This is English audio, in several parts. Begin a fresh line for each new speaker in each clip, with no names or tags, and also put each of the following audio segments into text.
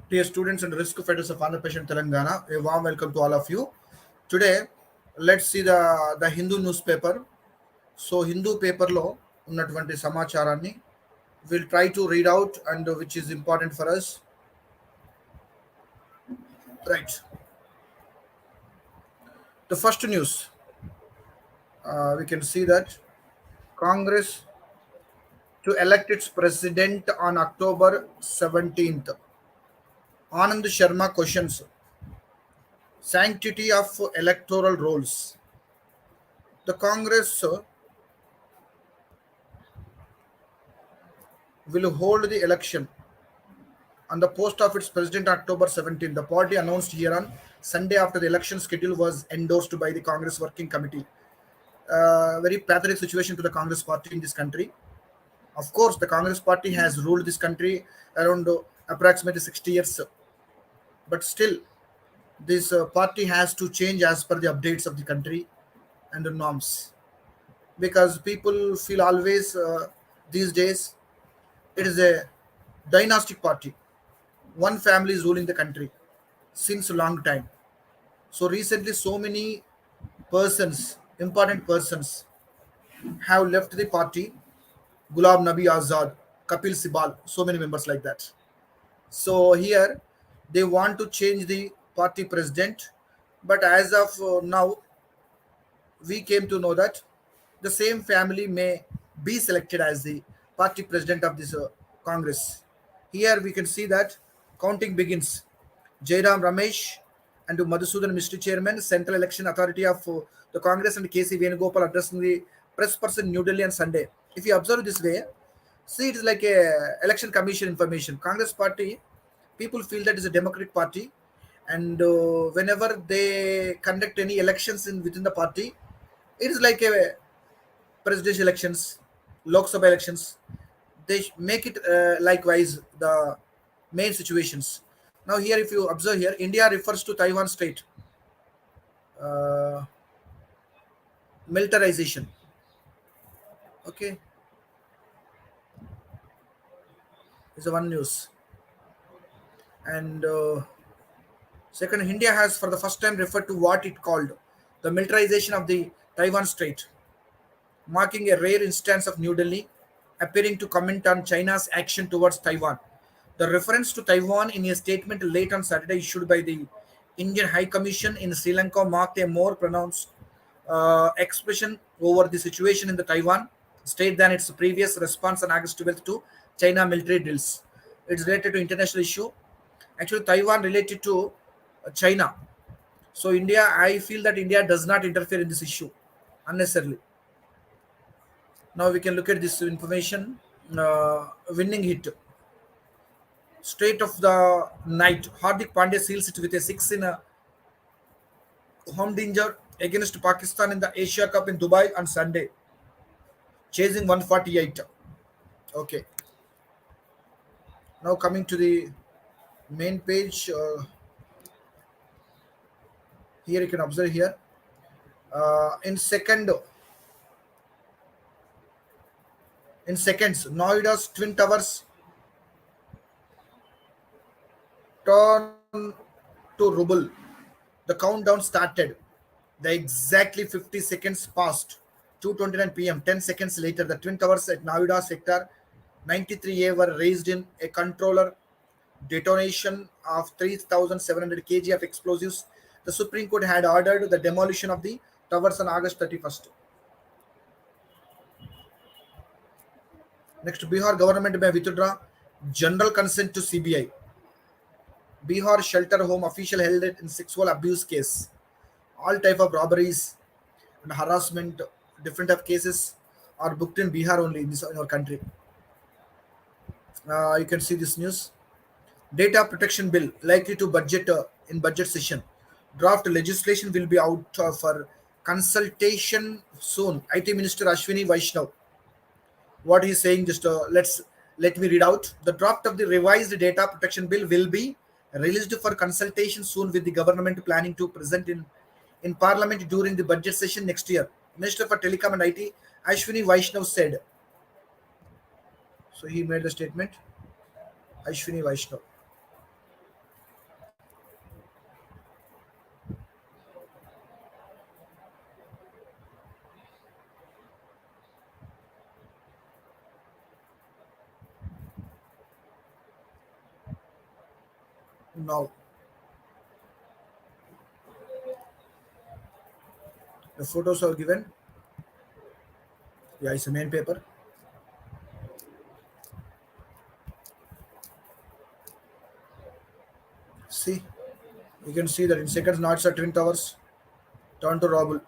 Dear students and risk fighters of Andhra Pradesh and Telangana, a warm welcome to all of you. Today, let's see the Hindu newspaper. So, Hindu paper లో ఉన్నటువంటి సమాచారాన్ని we'll try to read out and which is important for us. Right. The first news, we can see that Congress to elect its president on October 17th. Anand Sharma questions sanctity of electoral rolls. The Congress will hold the election on the post of its president on October 17. The party announced here on Sunday after the election schedule was endorsed by the Congress Working Committee. Very pathetic situation to the Congress party in this country. Of course, the Congress party has ruled this country around approximately 60 years, but still, this party has to change as per the updates of the country and the norms because people feel always these days it is a dynastic party. One family is ruling the country since a long time. So recently, so many persons, important persons, have left the party. Gulab Nabi Azad, Kapil Sibal, so many members like that. So here, they want to change the party president, but as of now, we came to know that the same family may be selected as the party president of this Congress. Here we can see that counting begins. Jairam Ramesh and Madhusudan, Mr. Chairman, Central Election Authority of the Congress, and KC Venugopal addressing the press person in New Delhi on Sunday. If you observe this way, see it is like a election commission information. Congress party, people feel that is a democratic party, and whenever they conduct any elections in within the party, it is like a presidential elections, Lok Sabha elections. They make it likewise the main situations. Now here, if you observe here, India refers to Taiwan state uh, militarization. Okay, is the one news. And second, India has for the first time referred to what it called the militarization of the Taiwan Strait, marking a rare instance of New Delhi appearing to comment on China's action towards Taiwan. The reference to Taiwan in a statement late on Saturday issued by the Indian High Commission in Sri Lanka marked a more pronounced expression over the situation in the Taiwan state than its previous response on August 12th to China military drills. It's related to international issue. Actually, Taiwan related to China. So India, I feel that India does not interfere in this issue unnecessarily. Now we can look at this information. Winning hit. Straight of the night. Hardik Pandya seals it with a six in a home danger against Pakistan in the Asia Cup in Dubai on Sunday, chasing 148. Okay. Now coming to the main page. Here you can observe here. In seconds, Noida's twin towers turn to rubble. The countdown started. The exactly 50 seconds passed. 2:29 p.m. 10 seconds later, the twin towers at Noida sector 93A were raised in a controller detonation of 3,700 kg of explosives. The Supreme Court had ordered the demolition of the towers on August 31st. Next, Bihar government may withdraw general consent to CBI. Bihar shelter home official held it in sexual abuse case. All type of robberies and harassment, different type of cases are booked in Bihar only in our country. You can see this news. Data protection bill likely to budget in budget session. Draft legislation will be out for consultation soon. IT Minister Ashwini Vaishnav. What he's saying, just let me read out. The draft of the revised data protection bill will be released for consultation soon, with the government planning to present in parliament during the budget session next year. Minister for Telecom and IT Ashwini Vaishnav said. So he made the statement. Ashwini Vaishnav. Now the photos are given. Yeah, it's a main paper. See, you can see that in seconds now it's at Twin Towers. Turn to rubble.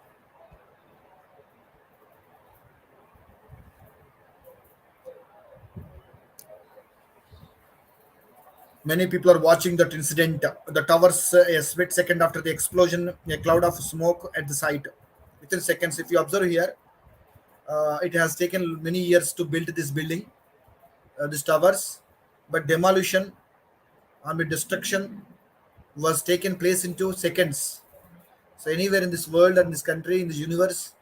Many people are watching that incident. The towers, a split second after the explosion, a cloud of smoke at the site. Within seconds, if you observe here, it has taken many years to build this building, these towers, but demolition and with destruction was taken place into seconds. So anywhere in this world and this country, in this universe,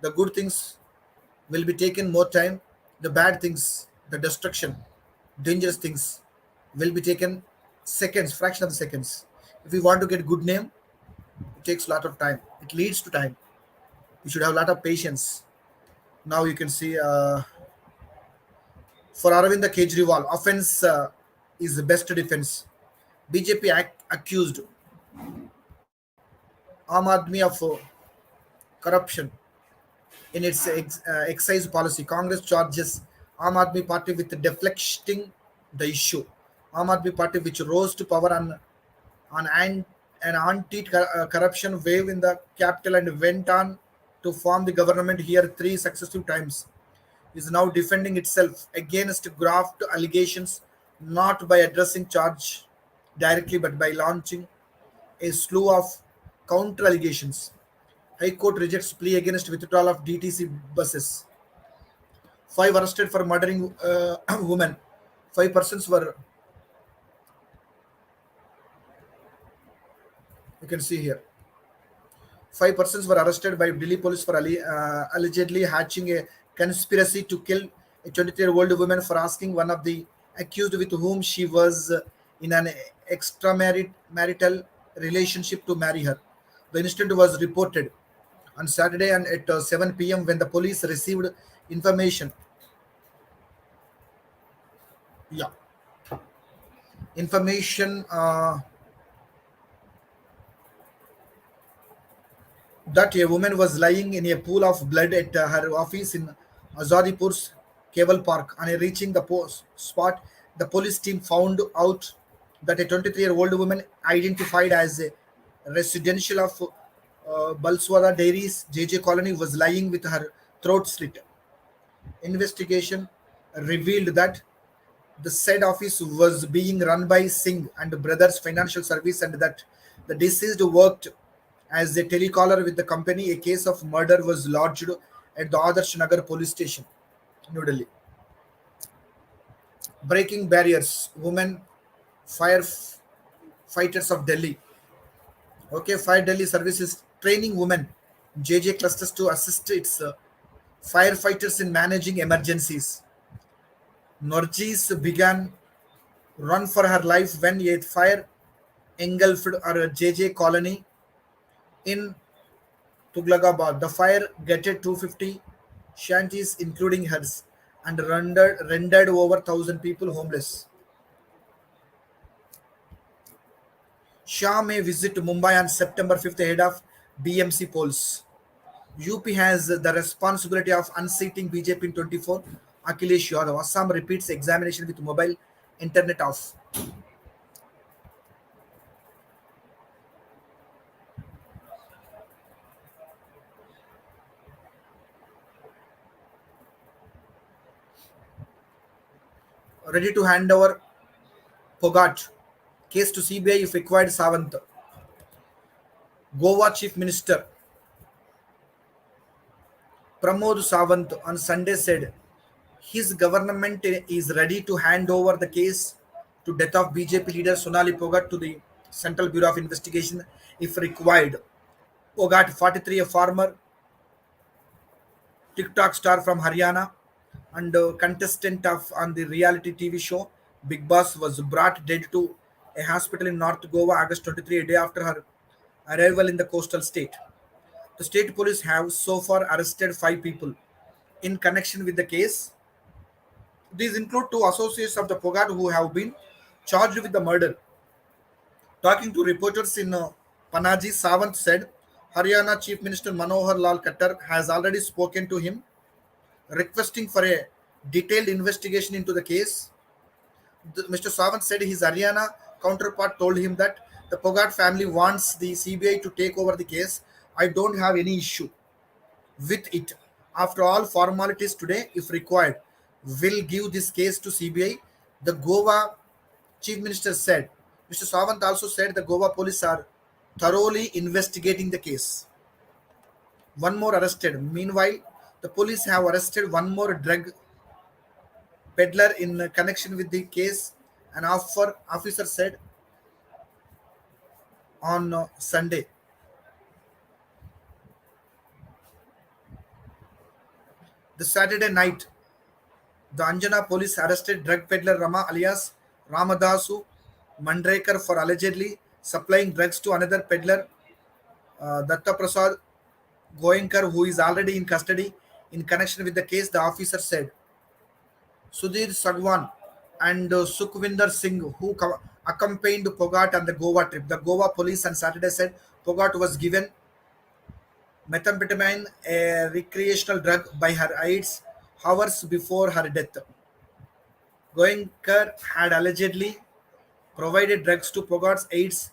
the good things will be taken more time. The bad things, the destruction, dangerous things will be taken seconds, fraction of the seconds. If you want to get good name, it takes a lot of time. It leads to time. You should have a lot of patience. Now you can see for Aravind Kejriwal, offense is the best defense. BJP accused Aam Aadmi of corruption in its excise policy. Congress charges Aam Aadmi Party with deflecting the issue. Aam Aadmi Party, which rose to power on an anti-corruption wave in the capital and went on to form the government here three successive times, is now defending itself against graft allegations, not by addressing charge directly but by launching a slew of counter allegations. High Court rejects plea against withdrawal of DTC buses. Five arrested for murdering women. Five persons were, you can see here. Five persons were arrested by Delhi police for allegedly hatching a conspiracy to kill a 23-year-old woman for asking one of the accused with whom she was in an extramarital relationship to marry her. The incident was reported on Saturday and at 7 p.m. when the police received information. Yeah, information that a woman was lying in a pool of blood at her office in Azadipur's Cable Park. On reaching the spot, the police team found out that a 23-year-old woman identified as a residential of Balswada Dairies JJ Colony was lying with her throat slit. Investigation revealed that the said office was being run by Singh and Brothers Financial Service and that the deceased worked as a telecaller with the company. A case of murder was lodged at the Adarsh Nagar police station, New Delhi. Breaking barriers, women firefighters of Delhi. Okay, Fire Delhi Services training women JJ clusters to assist its firefighters in managing emergencies. Norjis began run for her life when a fire engulfed her JJ colony in Tughlaqabad. The fire gutted 250 shanties, including hers, and rendered over 1,000 people homeless. Shah may visit Mumbai on September 5th ahead of BMC polls. UP has the responsibility of unseating BJP in 24. Akhilesh Yadav. Assam repeats examination with mobile internet off. Ready to hand over Pogat. Case to CBI if required. Savant. Goa Chief Minister Pramod Sawant on Sunday said his government is ready to hand over the case to death of BJP leader Sonali Pogat to the Central Bureau of Investigation if required. Pogat, 43, a former TikTok star from Haryana and contestant of on the reality TV show Big Boss, was brought dead to a hospital in North Goa August 23, a day after her arrival in the coastal state. The state police have so far arrested five people in connection with the case. These include two associates of the Pogat who have been charged with the murder. Talking to reporters in Panaji, Sawant said Haryana Chief Minister Manohar Lal Khattar has already spoken to him, requesting for a detailed investigation into the case. Mr. Sawant said his Haryana counterpart told him that the Pogat family wants the CBI to take over the case. I don't have any issue with it. After all formalities today, if required, will give this case to CBI, the Goa Chief Minister said. Mr. Sawant also said the Goa police are thoroughly investigating the case. One more arrested. Meanwhile, the police have arrested one more drug peddler in connection with the case, an officer said on Sunday. The Saturday night, the Anjana police arrested drug peddler Rama alias Ramadasu Mandrekar for allegedly supplying drugs to another peddler, Datta Prasad Goenkar, who is already in custody. In connection with the case, the officer said Sudhir Sagwan and Sukhvinder Singh, who accompanied Pogat on the Goa trip. The Goa police on Saturday said Pogat was given methamphetamine, a recreational drug, by her aides hours before her death. Goenka had allegedly provided drugs to Pogat's aides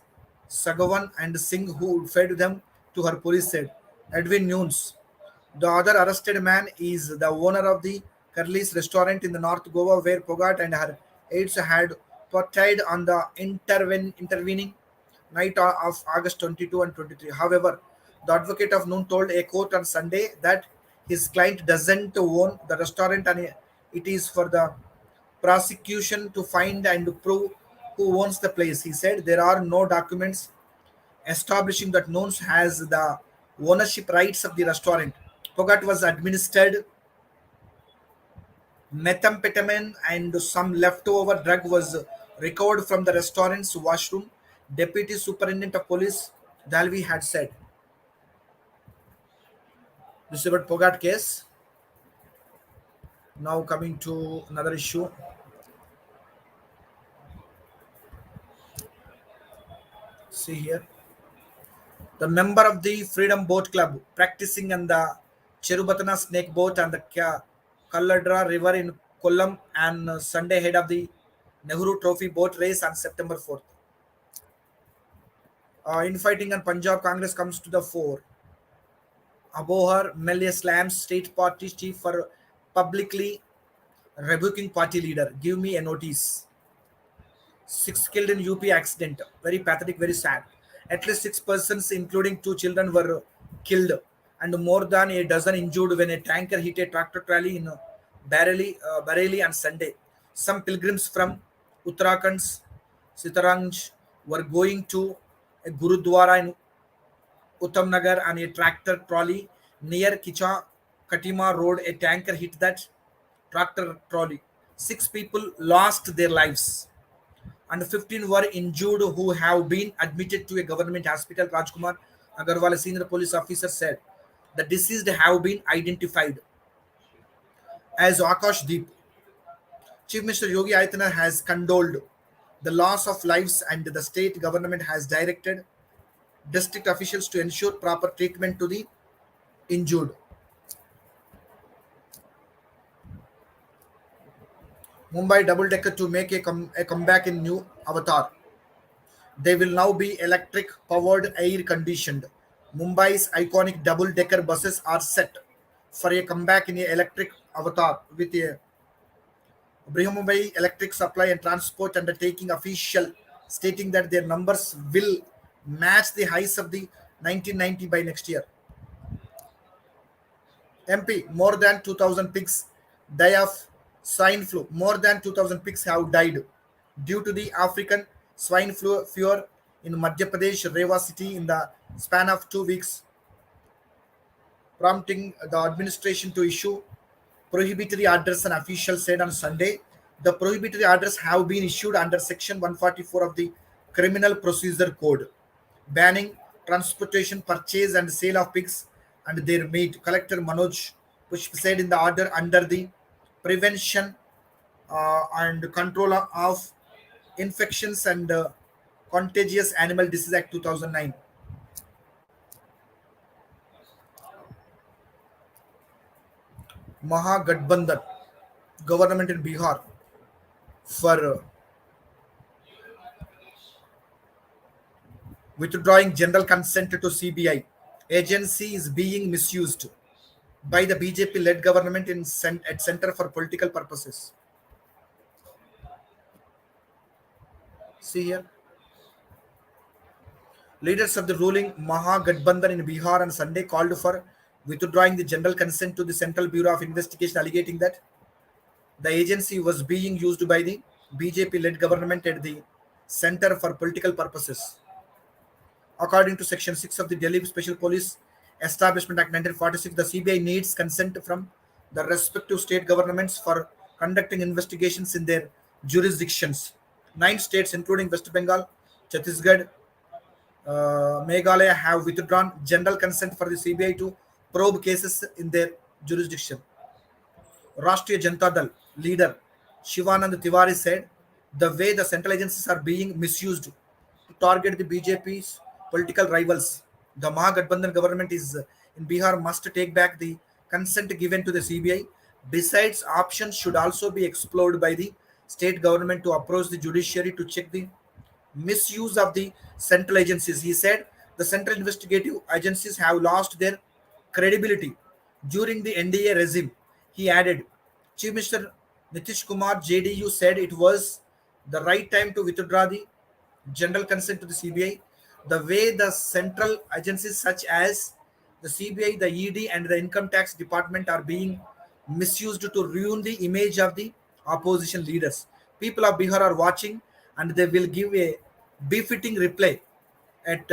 Sagavan and Singh, who fed them to her, police said. Edwin Nunes, the other arrested man, is the owner of the Curly's restaurant in the North Goa where Pogat and her aides had partied on the intervening night of August 22 and 23. However, the advocate of Noon told a court on Sunday that his client doesn't own the restaurant and it is for the prosecution to find and prove who owns the place. He said there are no documents establishing that Noons has the ownership rights of the restaurant. Pogat was administered methamphetamine and some leftover drug was recovered from the restaurant's washroom. Deputy Superintendent of Police Dalvi had said. This is about Pogat case. Now coming to another issue. See here. The member of the Freedom Boat Club practicing on the Cherubatana snake boat and the Kalladra River in Kollam and Sunday head of the Nehru Trophy boat race on September 4th. Infighting and Punjab Congress comes to the fore. Abohar Melia slams state party chief for publicly rebuking party leader. Give me a notice. Six killed in UP accident. Very pathetic, very sad. At least six persons, including two children, were killed and more than a dozen injured when a tanker hit a tractor trolley in Bareilly on Sunday. Some pilgrims from Uttarakhand's Sitaranj were going to a Gurudwara in Uttamnagar on a tractor trolley near Kicha Katima Road. A tanker hit that tractor trolley. Six people lost their lives and 15 were injured who have been admitted to a government hospital. Rajkumar Agarwal, a senior police officer, said the deceased have been identified as Akash Deep. Chief Minister Yogi Adityanath has condoled the loss of lives and the state government has directed district officials to ensure proper treatment to the injured. Mumbai double decker to make a comeback in new avatar. They will now be electric powered, air conditioned. Mumbai's iconic double decker buses are set for a comeback in a electric avatar with a Mumbai Electric Supply and Transport Undertaking official stating that their numbers will match the highs of the 1990 by next year. MP, more than 2,000 pigs die of swine flu. More than 2,000 pigs have died due to the African swine flu fever in Madhya Pradesh, Rewa city in the span of 2 weeks, prompting the administration to issue prohibitory orders, an official said on Sunday. The prohibitory orders have been issued under Section 144 of the Criminal Procedure Code, banning transportation, purchase, and sale of pigs and their meat. Collector Manoj Pushp said in the order under the Prevention and Control of Infections and Contagious Animal Disease Act 2009. Mahagathbandhan government in Bihar for withdrawing general consent to CBI. Agency is being misused by the BJP-led government at Center for Political Purposes. See here. Leaders of the ruling Mahagathbandhan in Bihar on Sunday called for withdrawing the general consent to the Central Bureau of Investigation, alleging that the agency was being used by the BJP-led government at the Center for Political Purposes. According to Section 6 of the Delhi Special Police Establishment Act 1946, the CBI needs consent from the respective state governments for conducting investigations in their jurisdictions. 9 states, including West Bengal, Chhattisgarh, Meghalaya, have withdrawn general consent for the CBI to probe cases in their jurisdiction. Rashtriya Janata Dal leader Shivanand Tiwari said the way the central agencies are being misused to target the BJP's political rivals, the Mahagathbandhan government is in Bihar must take back the consent given to the CBI. Besides, options should also be explored by the state government to approach the judiciary to check the misuse of the central agencies. He said the central investigative agencies have lost their credibility during the NDA regime. He added, Chief Minister Nitish Kumar JDU said it was the right time to withdraw the general consent to the CBI. The way the central agencies such as the CBI, the ED, and the Income Tax Department are being misused to ruin the image of the opposition leaders. People of Bihar are watching and they will give a befitting reply at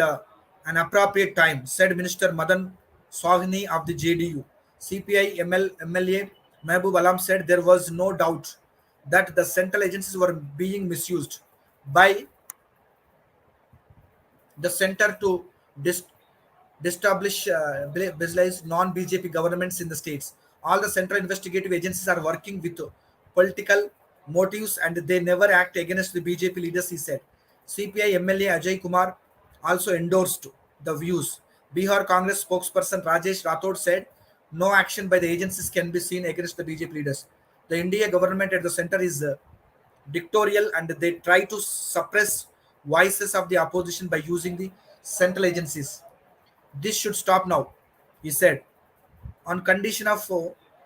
an appropriate time, said Minister Madan Sohni of the JDU. CPI MLA Mehboob Alam said there was no doubt that the central agencies were being misused by the center to establish visualize non-BJP governments in the states. All the central investigative agencies are working with political motives and they never act against the BJP leaders, he said. CPI MLA Ajay Kumar also endorsed the views. Bihar Congress spokesperson Rajesh Rathod said no action by the agencies can be seen against the BJP leaders. The India government at the center is dictatorial and they try to suppress voices of the opposition by using the central agencies. This should stop now, he said. On condition of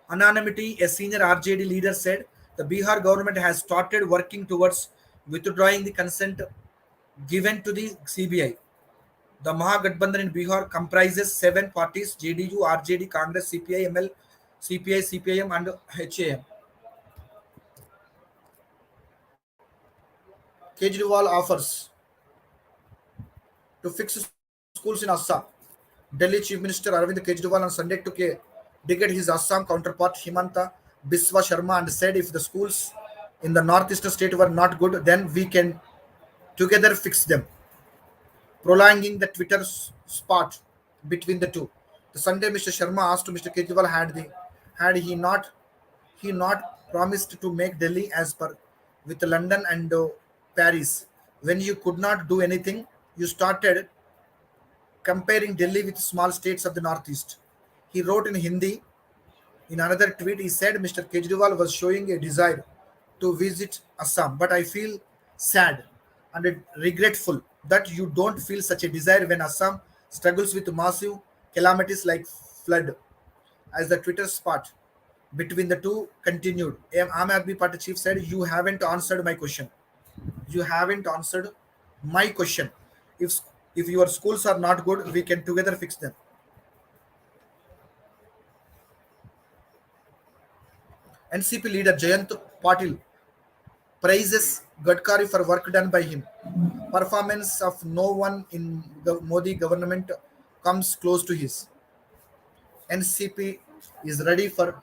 anonymity, a senior RJD leader said the Bihar government has started working towards withdrawing the consent given to the CBI. The Mahagathbandhan in Bihar comprises 7 parties: JDU, RJD, Congress, CPI, ML, CPI, CPIM, and HAM. Kejriwal offers to fix schools in Assam. Delhi Chief Minister Arvind Kejriwal on Sunday took a dig at his Assam counterpart Himanta Biswa Sharma and said if the schools in the northeastern state were not good, then we can together fix them, prolonging the Twitter spot between the two. The Sunday Mr. Sharma asked Mr. Kejriwal had he not promised to make Delhi as per with London and Paris. When you could not do anything, you started comparing Delhi with small states of the Northeast. He wrote in Hindi. In another tweet, he said Mr. Kejriwal was showing a desire to visit Assam, but I feel sad and regretful that you don't feel such a desire when Assam struggles with massive calamities like flood. As the Twitter spot between the two continued, Aam Aadmi Party chief said, "You haven't answered my question. You haven't answered my question. If your schools are not good, we can together fix them." NCP leader Jayant Patil praises Gadkari for work done by him. Performance of no one in the Modi government comes close to his. NCP is ready for